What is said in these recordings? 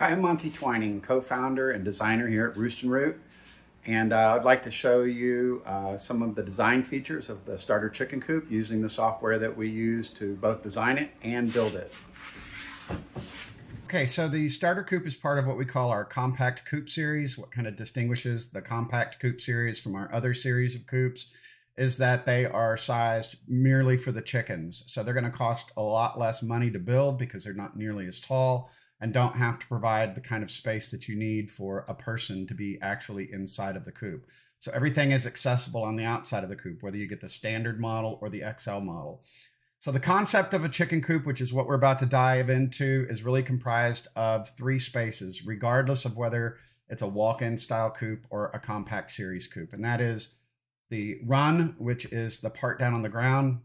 Hi, I'm Montie Twining, co-founder and designer here at Roost & Root, and I'd like to show you some of the design features of the Starter Chicken Coop using the software that we use to both design it and build it. Okay, so the Starter Coop is part of what we call our Compact Coop series. What kind of distinguishes the Compact Coop series from our other series of coops is that they are sized merely for the chickens. So they're going to cost a lot less money to build because they're not nearly as tall and don't have to provide the kind of space that you need for a person to be actually inside of the coop. So everything is accessible on the outside of the coop, whether you get the standard model or the XL model. So the concept of a chicken coop, which is what we're about to dive into, is really comprised of 3 spaces, regardless of whether it's a walk-in style coop or a compact series coop. And that is the run, which is the part down on the ground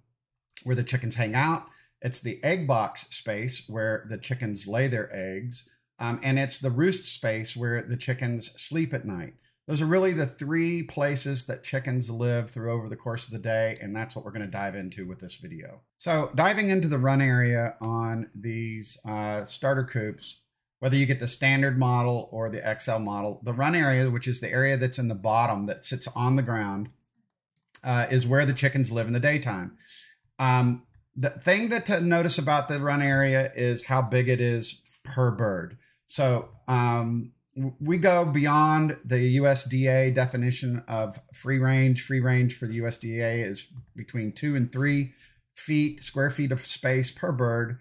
where the chickens hang out. It's the egg box space where the chickens lay their eggs. And it's the roost space where the chickens sleep at night. Those are really the 3 places that chickens live through over the course of the day. And that's what we're going to dive into with this video. So diving into the run area on these starter coops, whether you get the standard model or the XL model, the run area, which is the area that's in the bottom that sits on the ground, is where the chickens live in the daytime. The thing that to notice about the run area is how big it is per bird. So we go beyond the USDA definition of free range. Free range for the USDA is between 2 and 3 square feet of space per bird.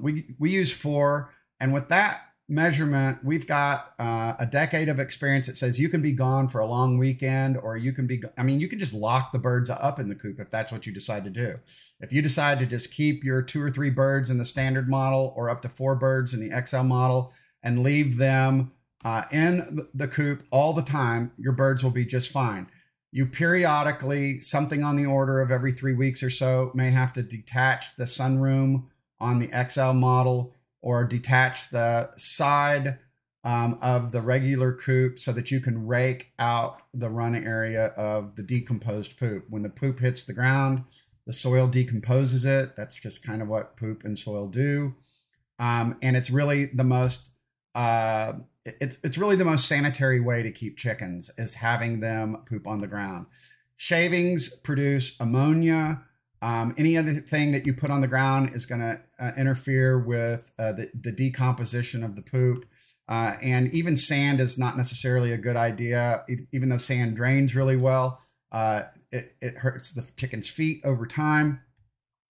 We use 4. And with that measurement, we've got a decade of experience that says you can be gone for a long weekend, or you can you can just lock the birds up in the coop if that's what you decide to do. If you decide to just keep your 2 or 3 birds in the standard model or up to 4 birds in the XL model and leave them in the coop all the time, your birds will be just fine. You periodically, something on the order of every 3 weeks or so, may have to detach the sunroom on the XL model or detach the side of the regular coop so that you can rake out the run area of the decomposed poop. When the poop hits the ground, the soil decomposes it. That's just kind of what poop and soil do. And it's really the most it's really the most sanitary way to keep chickens, is having them poop on the ground. Shavings produce ammonia. Any other thing that you put on the ground is going to interfere with the decomposition of the poop. And even sand is not necessarily a good idea. Even though sand drains really well, it hurts the chicken's feet over time.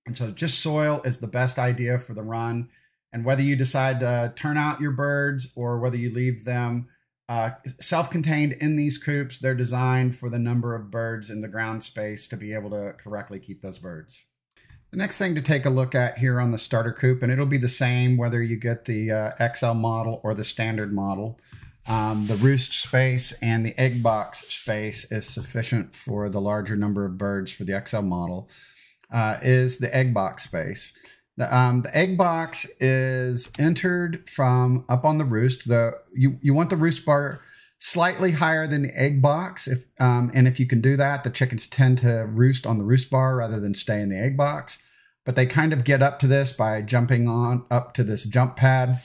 And so just soil is the best idea for the run. And whether you decide to turn out your birds or whether you leave them self-contained in these coops, they're designed for the number of birds in the ground space to be able to correctly keep those birds. The next thing to take a look at here on the starter coop, and it'll be the same whether you get the XL model or the standard model, the roost space and the egg box space is sufficient for the larger number of birds for the XL model, is the egg box space. The egg box is entered from up on the roost. You want the roost bar slightly higher than the egg box. And if you can do that, the chickens tend to roost on the roost bar rather than stay in the egg box. But they kind of get up to this by jumping on up to this jump pad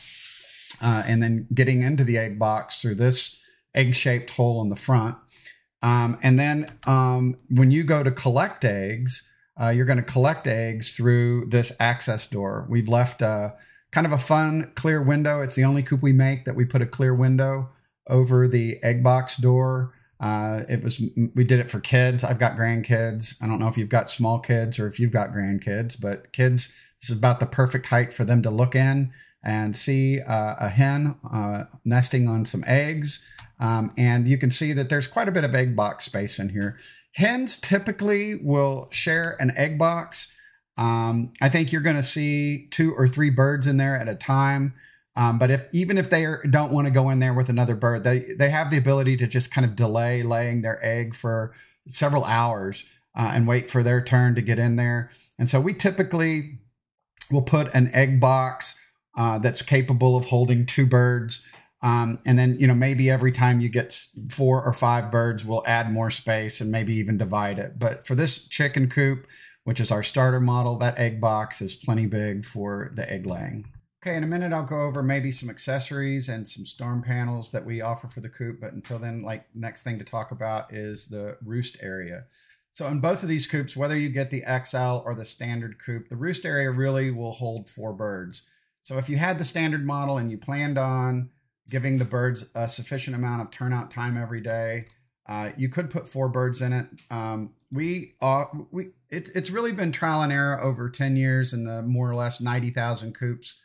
and then getting into the egg box through this egg-shaped hole in the front. And then when you go to collect eggs, you're going to collect eggs through this access door. We've left kind of a fun clear window. It's the only coop we make that we put a clear window over the egg box door. We did it for kids. I've got grandkids. I don't know if you've got small kids or if you've got grandkids, but kids, this is about the perfect height for them to look in and see a hen nesting on some eggs. And you can see that there's quite a bit of egg box space in here. Hens typically will share an egg box. I think you're going to see 2 or 3 birds in there at a time. But even if they don't want to go in there with another bird, they have the ability to just kind of delay laying their egg for several hours and wait for their turn to get in there. And so we typically will put an egg box that's capable of holding 2 birds. And then, maybe every time you get 4 or 5 birds, we'll add more space and maybe even divide it. But for this chicken coop, which is our starter model, that egg box is plenty big for the egg laying. Okay, in a minute I'll go over maybe some accessories and some storm panels that we offer for the coop, but until then, like, next thing to talk about is the roost area. So in both of these coops, whether you get the XL or the standard coop, the roost area really will hold 4 birds. So if you had the standard model and you planned on giving the birds a sufficient amount of turnout time every day, you could put 4 birds in it. It's really been trial and error over 10 years in the more or less 90,000 coops,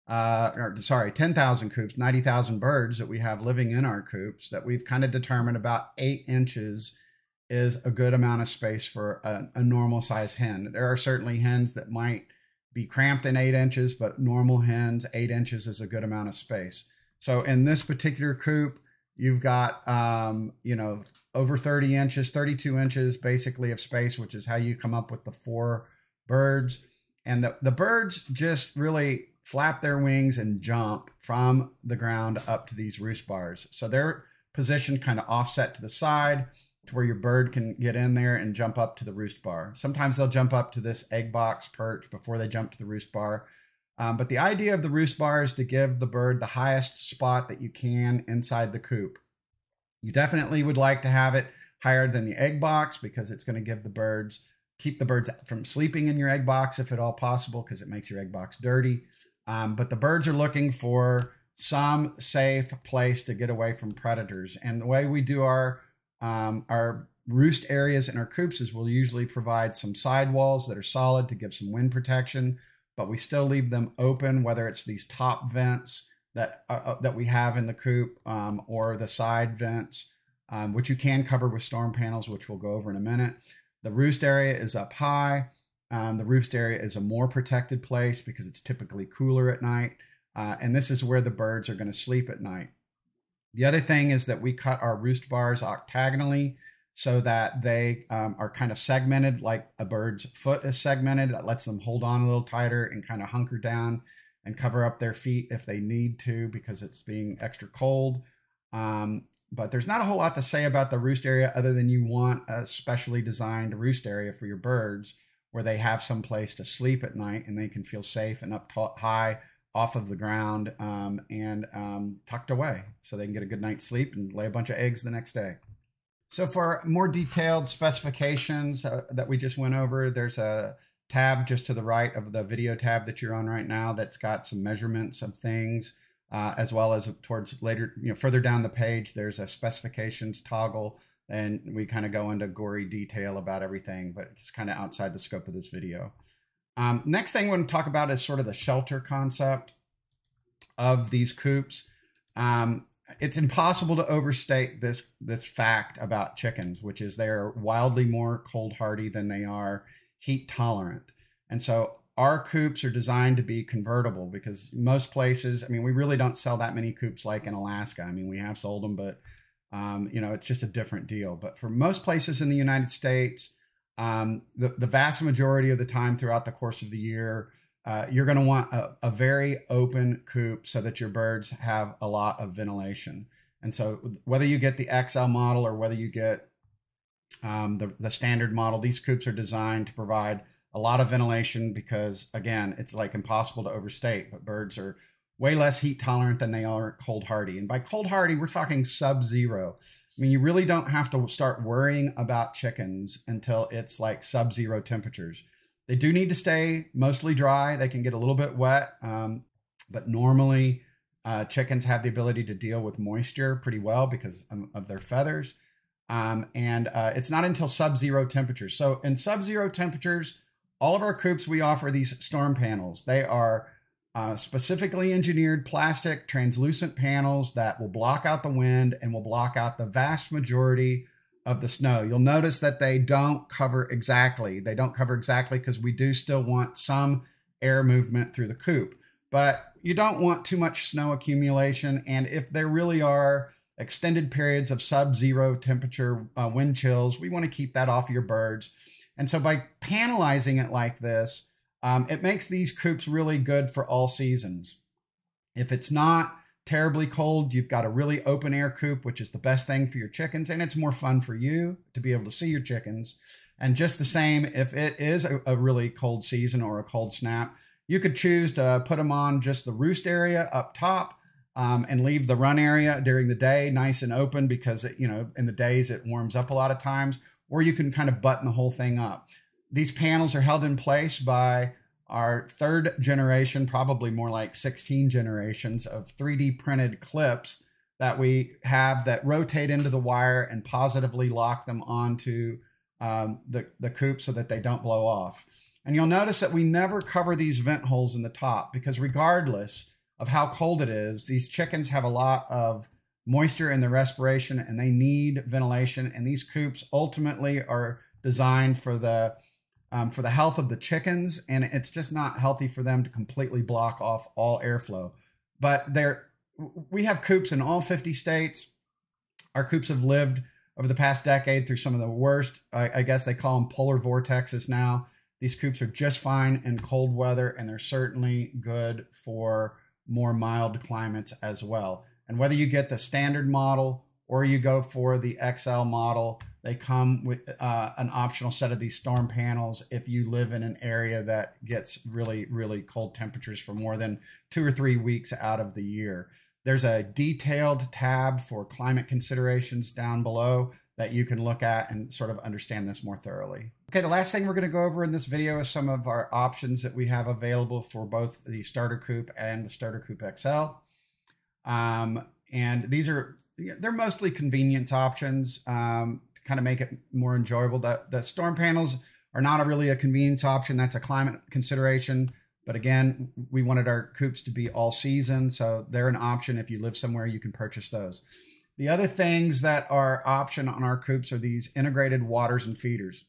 10,000 coops, 90,000 birds that we have living in our coops, that we've kind of determined about 8 inches is a good amount of space for a normal size hen. There are certainly hens that might be cramped in 8 inches, but normal hens, 8 inches is a good amount of space. So in this particular coop, you've got, over 30 inches, 32 inches basically of space, which is how you come up with the 4 birds. And the birds just really flap their wings and jump from the ground up to these roost bars. So they're positioned kind of offset to the side to where your bird can get in there and jump up to the roost bar. Sometimes they'll jump up to this egg box perch before they jump to the roost bar. But the idea of the roost bar is to give the bird the highest spot that you can inside the coop. You definitely would like to have it higher than the egg box because it's going to keep the birds from sleeping in your egg box if at all possible, because it makes your egg box dirty. But the birds are looking for some safe place to get away from predators. And the way we do our roost areas in our coops is we'll usually provide some sidewalls that are solid to give some wind protection, but we still leave them open, whether it's these top vents that we have in the coop or the side vents, which you can cover with storm panels, which we'll go over in a minute. The roost area is up high. The roost area is a more protected place because it's typically cooler at night. And this is where the birds are going to sleep at night. The other thing is that we cut our roost bars octagonally so that they are kind of segmented like a bird's foot is segmented. That lets them hold on a little tighter and kind of hunker down and cover up their feet if they need to because it's being extra cold. But there's not a whole lot to say about the roost area other than you want a specially designed roost area for your birds where they have some place to sleep at night and they can feel safe and up high off of the ground and tucked away so they can get a good night's sleep and lay a bunch of eggs the next day. So for more detailed specifications that we just went over, there's a tab just to the right of the video tab that you're on right now that's got some measurements of things, as well as towards later, further down the page, there's a specifications toggle, and we kind of go into gory detail about everything, but it's kind of outside the scope of this video. Next thing we're going to talk about is sort of the shelter concept of these coops. It's impossible to overstate this fact about chickens, which is they're wildly more cold hardy than they are heat tolerant. And so our coops are designed to be convertible because most places, we really don't sell that many coops like in Alaska. We have sold them, but it's just a different deal. But for most places in the United States, the vast majority of the time throughout the course of the year, you're going to want a very open coop so that your birds have a lot of ventilation. And so whether you get the XL model or whether you get the standard model, these coops are designed to provide a lot of ventilation because, again, it's like impossible to overstate, but birds are way less heat tolerant than they are cold hardy. And by cold hardy, we're talking sub-zero. You really don't have to start worrying about chickens until it's like sub-zero temperatures. They do need to stay mostly dry. They can get a little bit wet, but normally chickens have the ability to deal with moisture pretty well because of their feathers. It's not until sub-zero temperatures. So in sub-zero temperatures, all of our coops, we offer these storm panels. They are specifically engineered plastic translucent panels that will block out the wind and will block out the vast majority of the snow. You'll notice that they don't cover exactly. They don't cover exactly because we do still want some air movement through the coop. But you don't want too much snow accumulation. And if there really are extended periods of sub-zero temperature wind chills, we want to keep that off your birds. And so by panelizing it like this, it makes these coops really good for all seasons. If it's not terribly cold, you've got a really open air coop, which is the best thing for your chickens, and it's more fun for you to be able to see your chickens. And just the same, if it is a really cold season or a cold snap, You could choose to put them on just the roost area up top and leave the run area during the day nice and open because, in the days it warms up a lot of times, or you can kind of button the whole thing up. These panels are held in place by our 3rd generation, probably more like 16 generations of 3D printed clips that we have that rotate into the wire and positively lock them onto the coop so that they don't blow off. And you'll notice that we never cover these vent holes in the top because regardless of how cold it is, these chickens have a lot of moisture in their respiration and they need ventilation. And these coops ultimately are designed for the health of the chickens, and it's just not healthy for them to completely block off all airflow. But we have coops in all 50 states. Our coops have lived over the past decade through some of the worst, I guess they call them polar vortexes now. These coops are just fine in cold weather, and they're certainly good for more mild climates as well. And whether you get the standard model or you go for the XL model, they come with an optional set of these storm panels if you live in an area that gets really, really cold temperatures for more than 2 or 3 weeks out of the year. There's a detailed tab for climate considerations down below that you can look at and sort of understand this more thoroughly. Okay, the last thing we're going to go over in this video is some of our options that we have available for both the Starter Coop and the Starter Coop XL. And they're mostly convenience options to kind of make it more enjoyable. The storm panels are not really a convenience option. That's a climate consideration. But again, we wanted our coops to be all season, so they're an option. If you live somewhere, you can purchase those. The other things that are option on our coops are these integrated waters and feeders.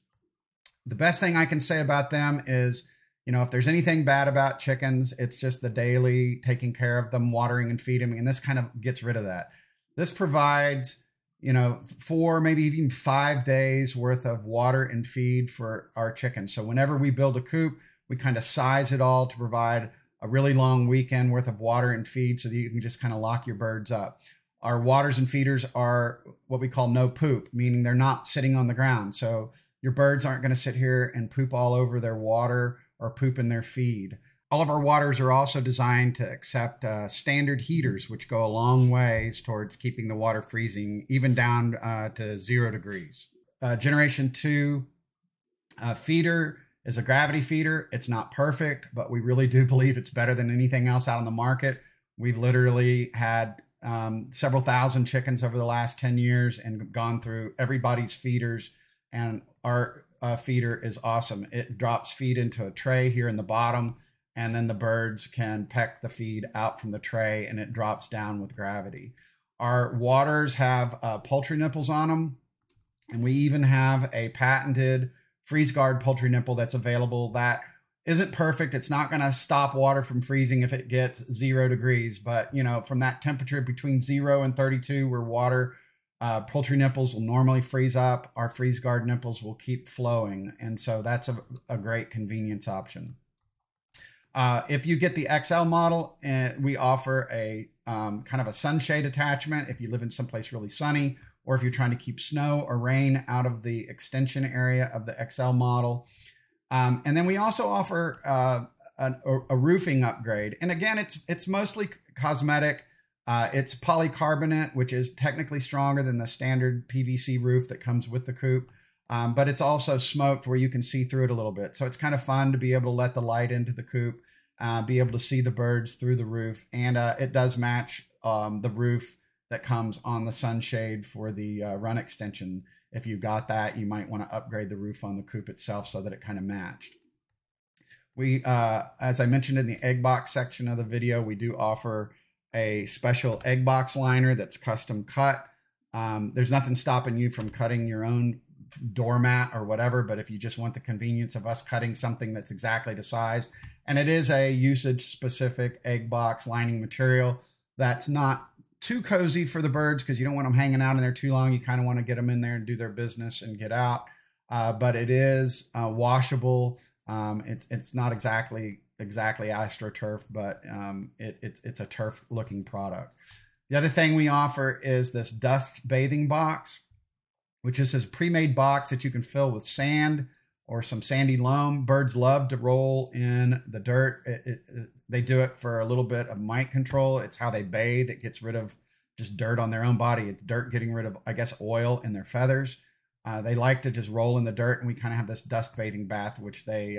The best thing I can say about them is, if there's anything bad about chickens, it's just the daily taking care of them, watering and feeding, and this kind of gets rid of that. This provides, 4, maybe even 5 days worth of water and feed for our chickens. So whenever we build a coop, we kind of size it all to provide a really long weekend worth of water and feed so that you can just kind of lock your birds up. Our waters and feeders are what we call no poop, meaning they're not sitting on the ground. So your birds aren't going to sit here and poop all over their water or poop in their feed. All of our waters are also designed to accept standard heaters, which go a long ways towards keeping the water freezing, even down to 0 degrees. Generation 2 feeder is a gravity feeder. It's not perfect, but we really do believe it's better than anything else out on the market. We've literally had several thousand chickens over the last 10 years and gone through everybody's feeders, and our feeder is awesome. It drops feed into a tray here in the bottom, and then the birds can peck the feed out from the tray and it drops down with gravity. Our waters have poultry nipples on them, and we even have a patented freeze guard poultry nipple that's available that isn't perfect. It's not going to stop water from freezing if it gets 0 degrees, but from that temperature between 0 and 32 where water poultry nipples will normally freeze up, our freeze guard nipples will keep flowing. And so that's a great convenience option. If you get the XL model, we offer a kind of a sunshade attachment if you live in someplace really sunny, or if you're trying to keep snow or rain out of the extension area of the XL model. And then we also offer a roofing upgrade. And again, it's mostly cosmetic. It's polycarbonate, which is technically stronger than the standard PVC roof that comes with the coop. But it's also smoked where you can see through it a little bit. So it's kind of fun to be able to let the light into the coop, be able to see the birds through the roof. And it does match the roof that comes on the sunshade for the run extension. If you got that, you might want to upgrade the roof on the coop itself so that it kind of matched. We, as I mentioned in the egg box section of the video, we do offer a special egg box liner that's custom cut. There's nothing stopping you from cutting your own doormat or whatever, but if you just want the convenience of us cutting something that's exactly the size, and it is a usage specific egg box lining material that's not too cozy for the birds because you don't want them hanging out in there too long. You kind of want to get them in there and do their business and get out. But it is washable. It's not exactly AstroTurf, but it's a turf looking product. The other thing we offer is this dust bathing box, which is this pre-made box that you can fill with sand or some sandy loam. Birds love to roll in the dirt. They do it for a little bit of mite control. It's how they bathe. It gets rid of just dirt on their own body. It's dirt getting rid of, I guess, oil in their feathers. They like to just roll in the dirt, and we kind of have this dust bathing bath, which they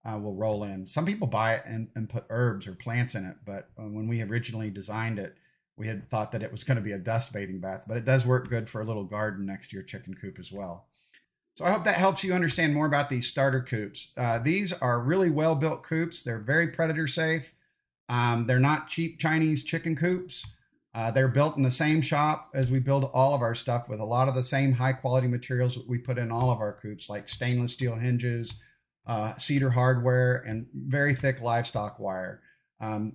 will roll in. Some people buy it and put herbs or plants in it, but when we originally designed it, we had thought that it was going to be a dust bathing bath, but it does work good for a little garden next to your chicken coop as well. So I hope that helps you understand more about these starter coops. These are really well-built coops. They're very predator safe. They're not cheap Chinese chicken coops. They're built in the same shop as we build all of our stuff, with a lot of the same high-quality materials that we put in all of our coops, like stainless steel hinges, cedar hardware, and very thick livestock wire.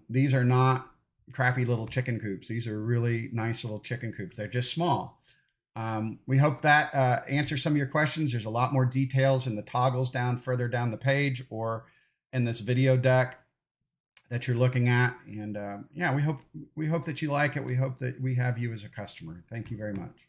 These are not crappy little chicken coops. These are really nice little chicken coops. They're just small. We hope that answers some of your questions. There's a lot more details in the toggles further down the page, or in this video deck that you're looking at. And yeah, we hope that you like it. We hope that we have you as a customer. Thank you very much.